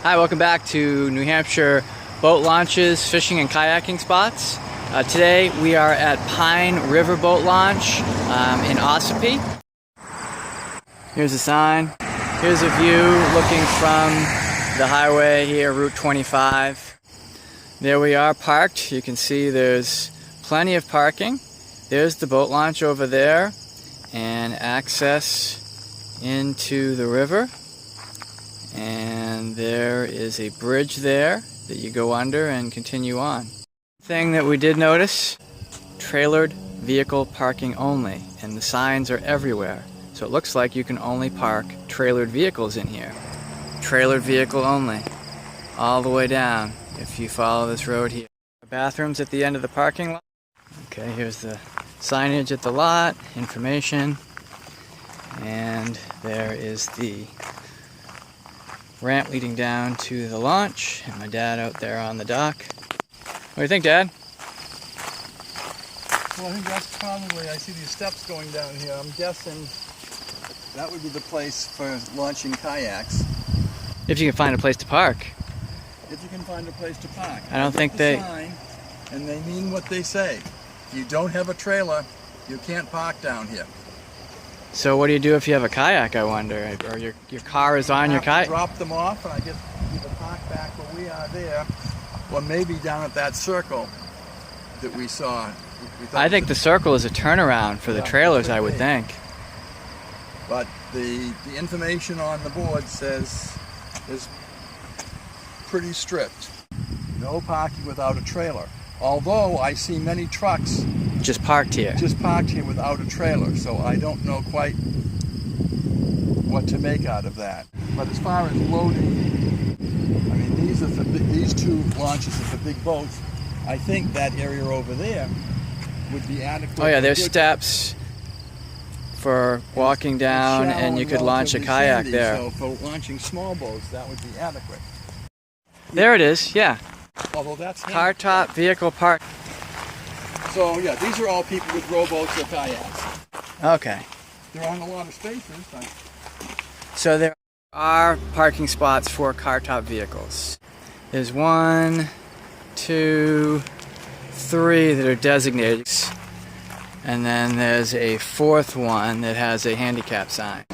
Hi, welcome back to New Hampshire boat launches, fishing and kayaking spots. Today we are at Pine River Boat Launch in Ossipee. Here's a sign. Here's a view looking from the highway here, Route 25. There we are parked. You can see there's plenty of parking. There's the boat launch over there and access into the river. And there is a bridge there that you go under and continue on. Thing that we did notice, trailered vehicle parking only, and the signs are everywhere. So it looks like you can only park trailered vehicles in here. Trailered vehicle only, all the way down if you follow this road here. Bathrooms at the end of the parking lot. Okay, here's the signage at the lot, information, and there is the ramp leading down to the launch, and my dad out there on the dock. What do you think, Dad? Well, I think that's probably, I see these steps going down here. I'm guessing that would be the place for launching kayaks. If you can find a place to park. If you can find a place to park. I don't think they... Sign, and they mean what they say. If you don't have a trailer, you can't park down here. So what do you do if you have a kayak, I wonder? Or your car is on your kayak? Drop them off, and I guess either park back where we are there, or maybe down at that circle that we saw. I think the circle is a turnaround for the trailers, I would think. But the information on the board says is pretty strict. No parking without a trailer. Although I see many trucks just parked here without a trailer, so I don't know quite what to make out of that. But as far as loading, I mean, these two launches are for big boats. I think that area over there would be adequate. Oh yeah, there's steps for walking down, and you could launch a kayak there. So for launching small boats, that would be adequate. There it is, yeah. Although that's car top vehicle park. So yeah, these are all people with rowboats or kayaks. Okay. There aren't a lot of spaces. So there are parking spots for car top vehicles. There's 1, 2, 3 that are designated. And then there's a fourth one that has a handicap sign.